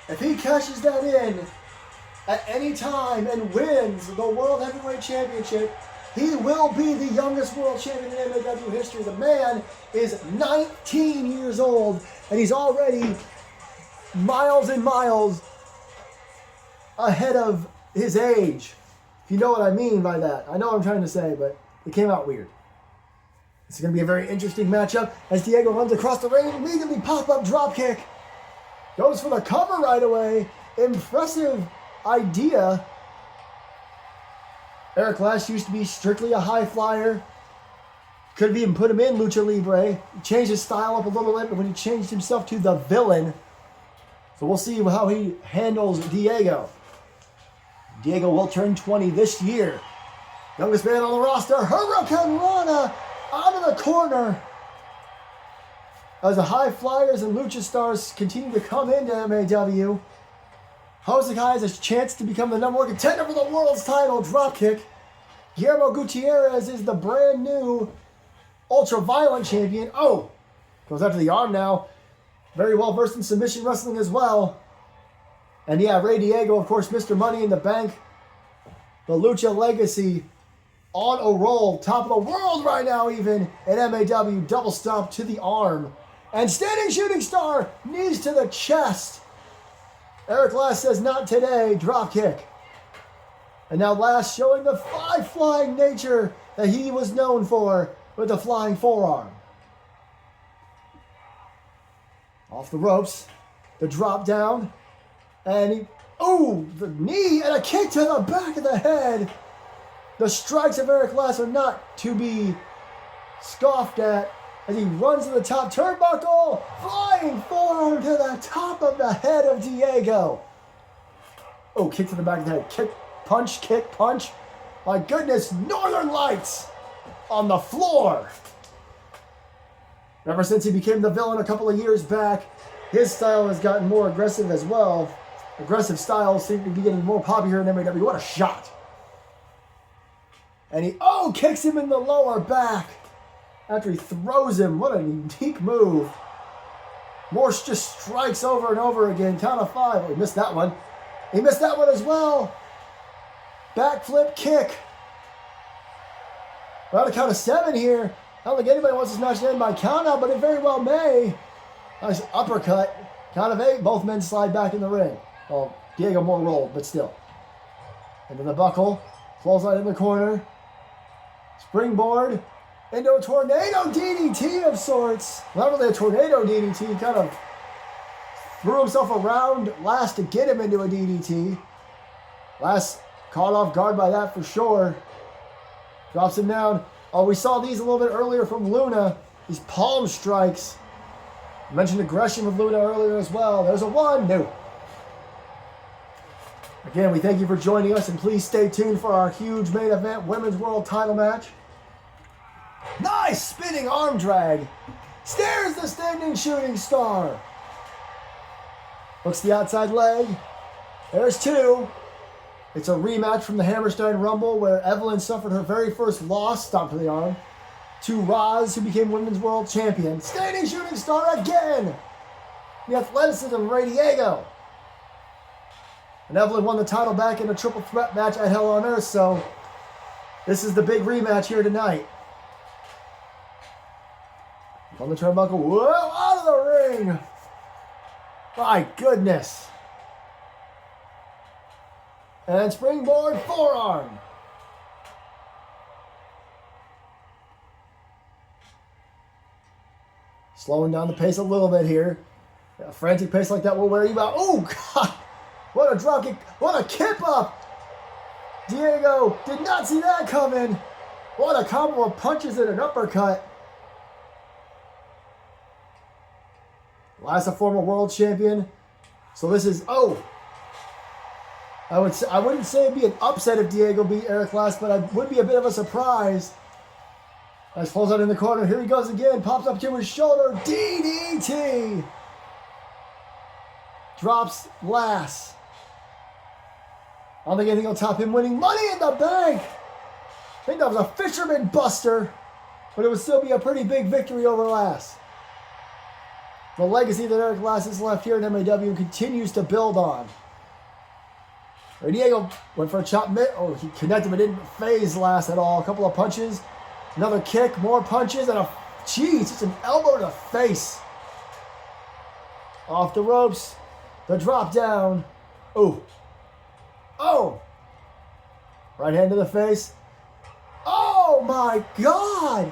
If he cashes that in at any time and wins the World Heavyweight Championship, he will be the youngest world champion in MAW history. The man is 19 years old, and he's already miles and miles ahead of his age. If you know what I mean by that. I know what I'm trying to say, but it came out weird. It's going to be a very interesting matchup as Diego runs across the ring, immediately pop-up drop kick. Goes for the cover right away. Impressive idea. Eric Lash used to be strictly a high flyer. Could have even put him in Lucha Libre. He changed his style up a little bit, but when he changed himself to the villain. So we'll see how he handles Diego. Diego will turn 20 this year. Youngest man on the roster, Hurricane Rana, out of the corner. As the high flyers and lucha stars continue to come into MAW, Hosakai has a chance to become the #1 contender for the world's title. Dropkick. Guillermo Gutierrez is the brand new ultra-violent champion. Oh, goes out to the arm now. Very well versed in submission wrestling as well. And yeah, Rey Diego, of course, Mr. Money in the Bank. The Lucha Legacy on a roll. Top of the world right now even in MAW. Double stomp to the arm. And standing shooting star. Knees to the chest. Eric Lash says not today. Drop kick. And now Lash showing the flying nature that he was known for with the flying forearm. Off the ropes. The drop down. And the knee and a kick to the back of the head. The strikes of Eric Lash are not to be scoffed at as he runs to the top turnbuckle. Flying forearm to the top of the head of Diego. Oh, kick to the back of the head. Kick, punch. My goodness, Northern Lights on the floor. Ever since he became the villain a couple of years back, his style has gotten more aggressive as well. Aggressive styles seem to be getting more popular in MAW. What a shot. And he, kicks him in the lower back after he throws him. What a unique move. Morse just strikes over and over again. Count of 5. Oh, he missed that one. He missed that one as well. Backflip kick. We're on a count of 7 here. I don't think anybody wants this match to end by count out, but it very well may. Nice uppercut. Count of 8. Both men slide back in the ring. Well, Diego more rolled, but still. Into the buckle. Clothesline in the corner. Springboard. Into a tornado DDT of sorts. Not really a tornado DDT. He kind of threw himself around Lash to get him into a DDT. Lash caught off guard by that for sure. Drops him down. Oh, we saw these a little bit earlier from Luna. These palm strikes. I mentioned aggression with Luna earlier as well. There's a 1. No. Again, we thank you for joining us, and please stay tuned for our huge main event Women's World Title match. Nice spinning arm drag. Stares the standing shooting star. Hooks the outside leg. There's 2. It's a rematch from the Hammerstein Rumble where Evelyn suffered her very first loss, stomp to the arm, to Roz, who became Women's World Champion. Standing shooting star again. The athleticism of Rey Diego. And Evelyn won the title back in a triple threat match at Hell on Earth, so this is the big rematch here tonight. On the turnbuckle, whoa, out of the ring. My goodness. And springboard forearm. Slowing down the pace a little bit here. A frantic pace like that will wear you out. Oh, God. What a drop kick. What a kip up. Diego did not see that coming. What a combo of punches and an uppercut. Last a former world champion. So this is, I wouldn't say it'd be an upset if Diego beat Eric Lash, but it would be a bit of a surprise. Nice close out in the corner. Here he goes again. Pops up to his shoulder. DDT. Drops Lash. I don't think anything will top him winning Money in the Bank. I think that was a fisherman buster, but it would still be a pretty big victory over Lash. The legacy that Eric Lash has left here in MAW continues to build on. Rey Diego went for a chop mitt. Oh, he connected but didn't phase Lash at all. A couple of punches. Another kick, more punches, and just an elbow to the face. Off the ropes. The drop down. Oh. Right hand to the face. Oh my God.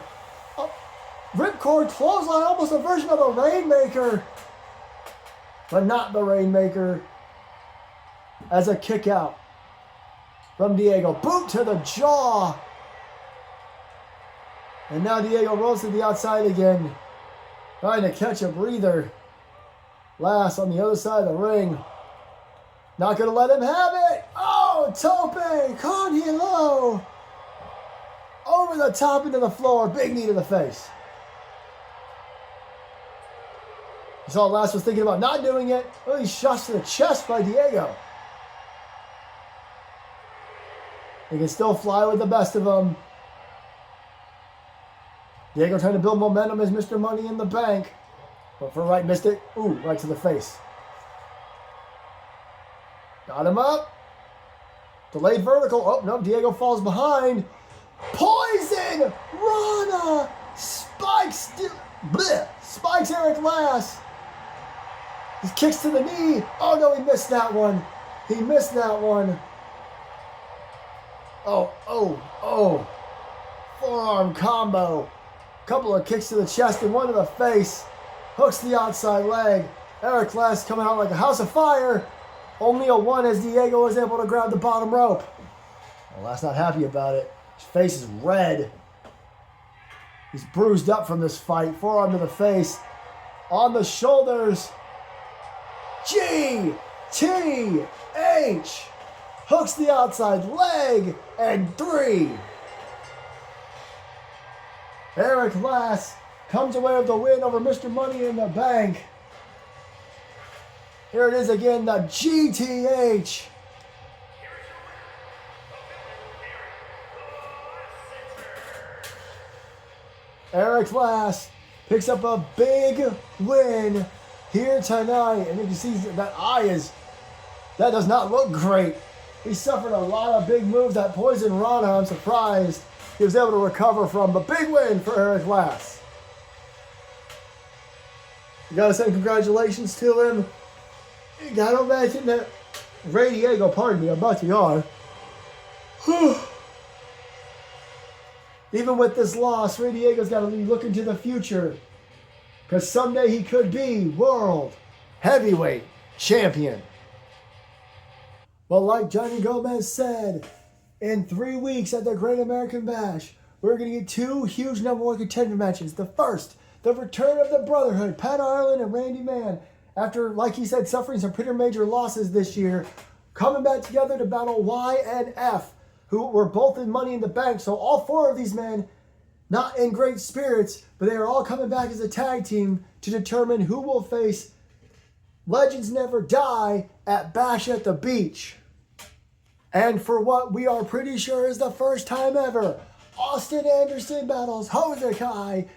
Ripcord clothesline, almost a version of a Rainmaker. But not the Rainmaker. As a kick out from Diego. Boot to the jaw. And now Diego rolls to the outside again. Trying to catch a breather. Last on the other side of the ring. Not going to let him have it. Oh, tope. Con low. Over the top into the floor. Big knee to the face. You saw Last was thinking about not doing it. Oh, he's shot to the chest by Diego. He can still fly with the best of them. Diego trying to build momentum as Mr. Money in the Bank. But for right, missed it. Ooh, right to the face. Got him up. Delayed vertical. Oh, no, Diego falls behind. Poison! Rana! Spikes! Spikes Eric Last. He kicks to the knee. Oh, no, he missed that one. He missed that one. Oh. Forearm combo. Couple of kicks to the chest and one to the face. Hooks the outside leg. Eric Last coming out like a house of fire. Only a 1 as Diego was able to grab the bottom rope. Well, Last not happy about it. His face is red. He's bruised up from this fight. Forearm to the face. On the shoulders. GTH. Hooks the outside leg. And 3. Eric Last comes away with the win over Mr. Money in the Bank. Here it is again, the GTH. Eric Last picks up a big win here tonight. And you can see that that does not look great. He suffered a lot of big moves. That Poison Rana, I'm surprised he was able to recover from. But big win for Eric Last. You gotta say congratulations to him. You gotta imagine that Ray Diego, pardon me, I'm about to yawn. Even with this loss, Ray Diego's got to be looking to the future. Because someday he could be World Heavyweight Champion. Well, like Johnny Gomez said, in 3 weeks at the Great American Bash, we're going to get 2 huge #1 contender matches. The first, the return of the Brotherhood, Pat Ireland and Randy Mann. After, like he said, suffering some pretty major losses this year, coming back together to battle Y and F, who were both in Money in the Bank. So all 4 of these men, not in great spirits, but they are all coming back as a tag team to determine who will face Legends Never Die at Bash at the Beach. And for what we are pretty sure is the first time ever, Austin Anderson battles Hosakai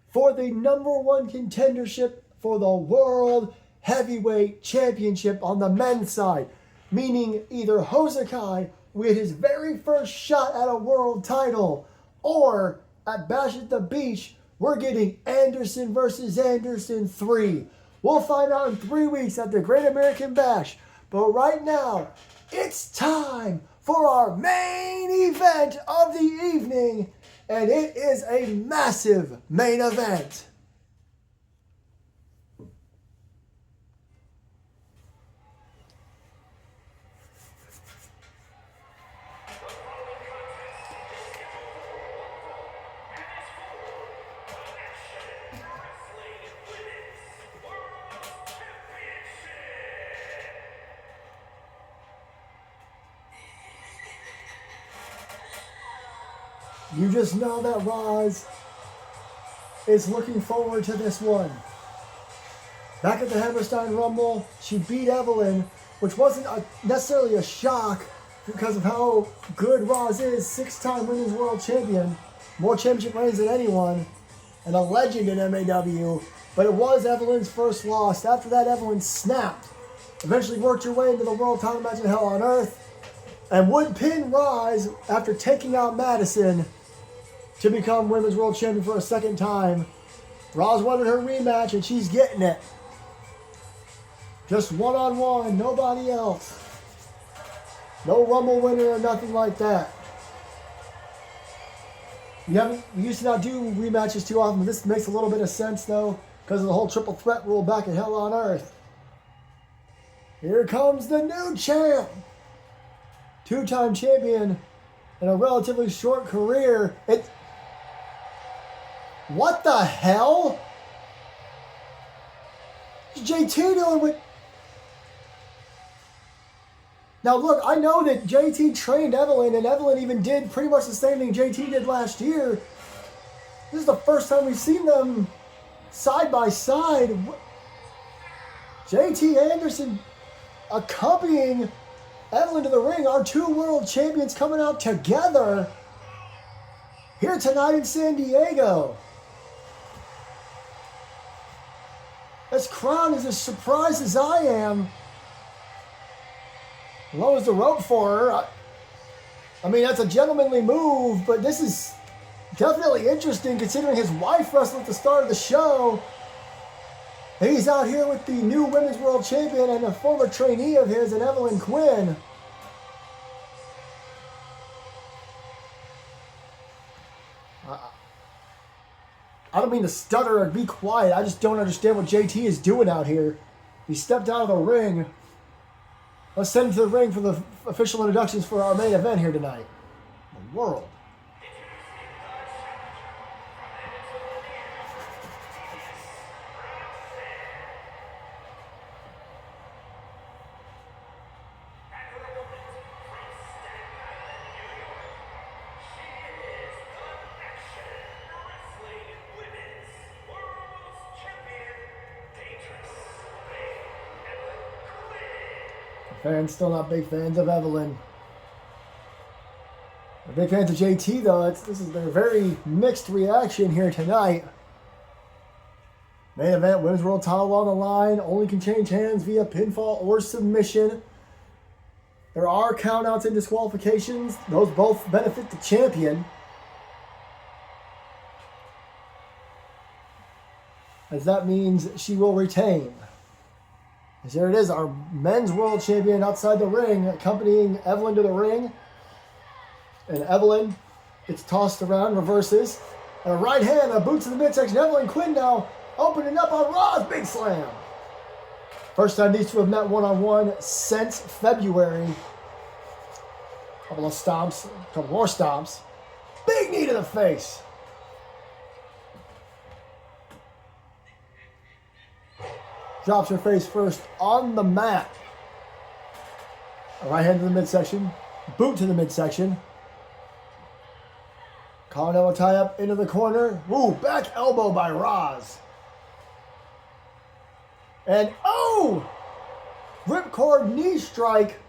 for the #1 contendership for the World Heavyweight Championship on the men's side. Meaning either Hosakai with his very first shot at a world title, or at Bash at the Beach, we're getting Anderson versus Anderson 3. We'll find out in 3 weeks at the Great American Bash. But right now, it's time for our main event of the evening, and it is a massive main event. You just know that Roz is looking forward to this one. Back at the Hammerstein Rumble, she beat Evelyn, which wasn't necessarily a shock because of how good Roz is. 6-time women's world champion, more championship reigns than anyone, and a legend in MAW. But it was Evelyn's first loss. After that, Evelyn snapped, eventually worked her way into the world title match in Hell on Earth, and would pin Roz after taking out Madison to become women's world champion for a second time. Roz wanted her rematch, and she's getting it. Just one-on-one, nobody else. No Rumble winner or nothing like that. We used to not do rematches too often, but this makes a little bit of sense though, because of the whole triple threat rule back in Hell on Earth. Here comes the new champ! Two-time champion in a relatively short career. What the hell? What's JT doing with... Now look, I know that JT trained Evelyn, and Evelyn even did pretty much the same thing JT did last year. This is the first time we've seen them side by side. JT Anderson accompanying Evelyn to the ring. Our two world champions coming out together here tonight in San Diego. As Crown is as surprised as I am. Lowers the rope for her. I mean, that's a gentlemanly move, but this is definitely interesting considering his wife wrestled at the start of the show. He's out here with the new Women's World Champion and a former trainee of his, Evelyn Quinn. I don't mean to stutter or be quiet. I just don't understand what JT is doing out here. He stepped out of the ring. Let's send him to the ring for the official introductions for our main event here tonight. The world. Fans still not big fans of Evelyn. They're big fans of JT though. This is their very mixed reaction here tonight. Main event, Women's World title on the line. Only can change hands via pinfall or submission. There are countouts and disqualifications. Those both benefit the champion. As that means she will retain. As there it is, our men's world champion outside the ring, accompanying Evelyn to the ring. And Evelyn gets tossed around, reverses. And a right hand, a boot to the midsection. Evelyn Quinn now opening up on Raw's big slam. First time these two have met one-on-one since February. Couple of stomps, a couple more stomps. Big knee to the face. Drops her face first on the mat. A right hand to the midsection. Boot to the midsection. Collar elbow tie up into the corner. Ooh, back elbow by Roz. And oh! Ripcord knee strike.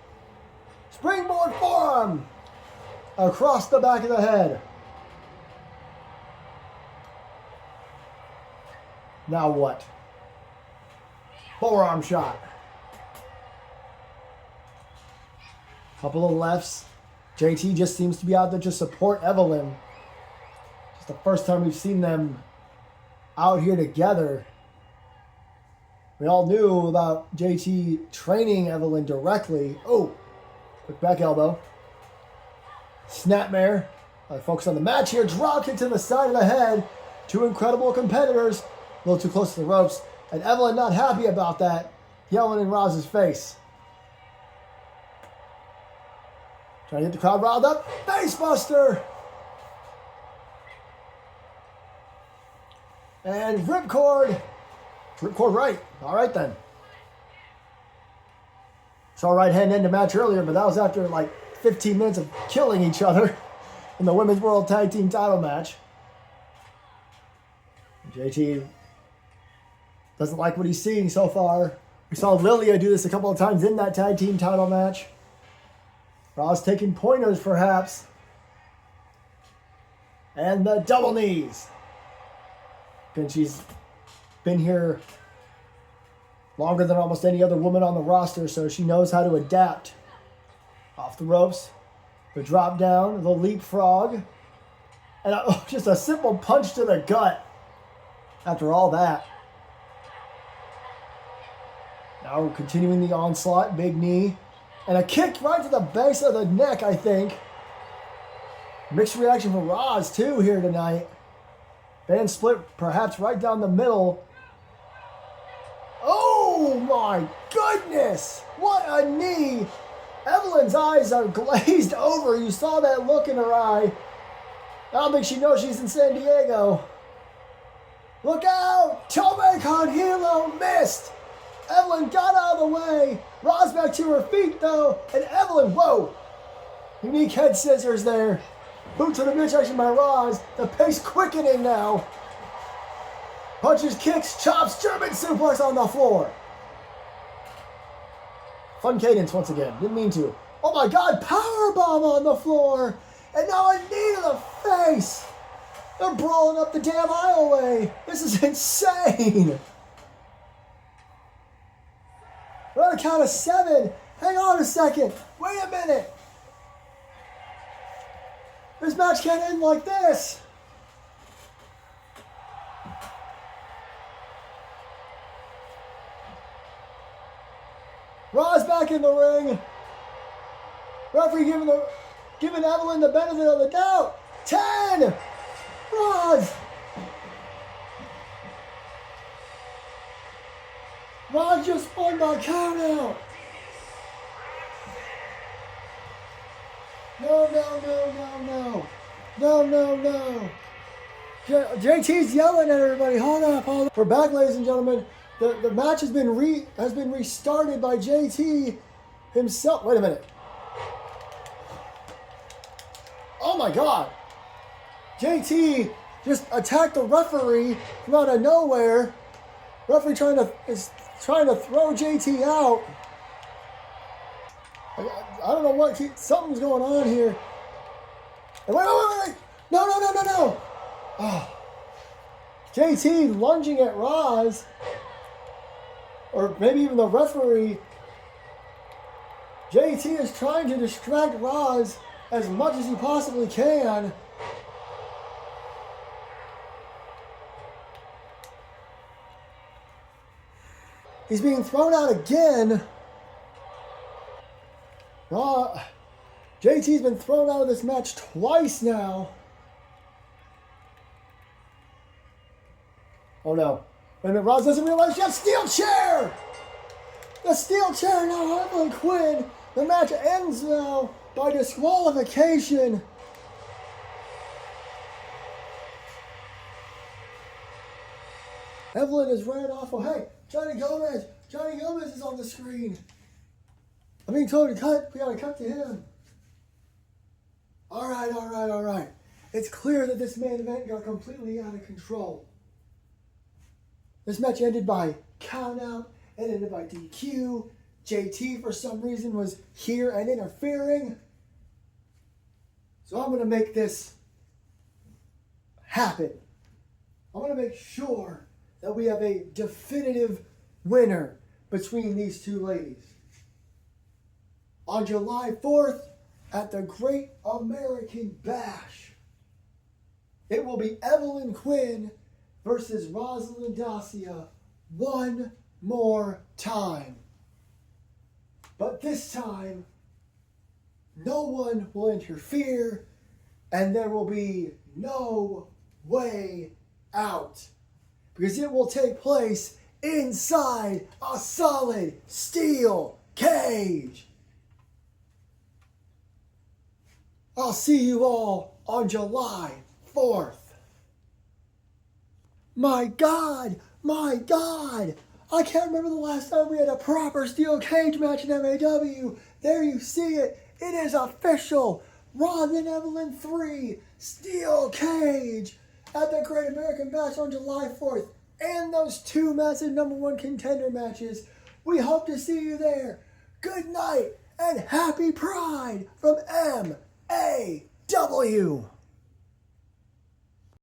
Springboard forearm. Across the back of the head. Now what? Forearm shot. Couple of lefts. JT just seems to be out there to support Evelyn. It's the first time we've seen them out here together. We all knew about JT training Evelyn directly. Oh, quick back elbow. Snapmare. Focus on the match here. Drop kick to the side of the head. Two incredible competitors. A little too close to the ropes. And Evelyn not happy about that, yelling in Roz's face. Trying to get the crowd riled up. Facebuster! And ripcord. Ripcord right. All right then. Saw right hand end the match earlier, but that was after like 15 minutes of killing each other in the Women's World Tag Team title match. JT doesn't like what he's seeing so far. We saw Lilia do this a couple of times in that tag team title match. Roz taking pointers, perhaps. And the double knees. And she's been here longer than almost any other woman on the roster, so she knows how to adapt. Off the ropes. The drop down, the leapfrog. And just a simple punch to the gut after all that. Now we're continuing the onslaught, big knee. And a kick right to the base of the neck, I think. Mixed reaction from Roz too here tonight. Band split perhaps right down the middle. Oh my goodness! What a knee! Evelyn's eyes are glazed over. You saw that look in her eye. I don't think she knows she's in San Diego. Look out! Tome con Hilo missed! Evelyn got out of the way. Roz back to her feet though. And Evelyn, whoa! Unique head scissors there. Boot to the midsection by Roz. The pace quickening now. Punches, kicks, chops, German suplex on the floor. Fun cadence once again. Didn't mean to. Oh my God, powerbomb on the floor. And now a knee to the face. They're brawling up the damn aisleway. This is insane. We're on a count of 7. Hang on a second. Wait a minute. This match can't end like this. Roz back in the ring. Referee giving Evelyn the benefit of the doubt. 10. Roz. Roz just won by count out. No. JT's yelling at everybody. Hold up. We're back, ladies and gentlemen. The match has been restarted by JT himself. Wait a minute. Oh my God. JT just attacked the referee from out of nowhere. Referee is trying to throw JT out. I don't know what something's going on here. And wait. No. Oh. JT lunging at Roz. Or maybe even the referee. JT is trying to distract Roz as much as he possibly can. He's being thrown out again. JT's been thrown out of this match twice now. Oh no. Wait a minute, Roz doesn't realize she has steel chair! The steel chair now, Evelyn Quinn. The match ends now by disqualification. Evelyn is running off. Oh, hey, Johnny Gomez. Johnny Gomez is on the screen. I'm being told to cut. We gotta cut to him. All right. It's clear that this main event got completely out of control. This match ended by countout. It ended by DQ. JT, for some reason, was here and interfering. So I'm going to make this happen. I'm going to make sure that we have a definitive winner between these two ladies. On July 4th, at the Great American Bash, it will be Evelyn Quinn versus Rosalind Dacia one more time. But this time, no one will interfere, and there will be no way out. Because it will take place inside a solid steel cage. I'll see you all on July 4th. My God! I can't remember the last time we had a proper steel cage match in MAW. There you see it. It is official. Roz and Evelyn 3 steel cage at the Great American Bash on July 4th. And those two massive #1 contender matches. We hope to see you there. Good night and happy Pride from MAW.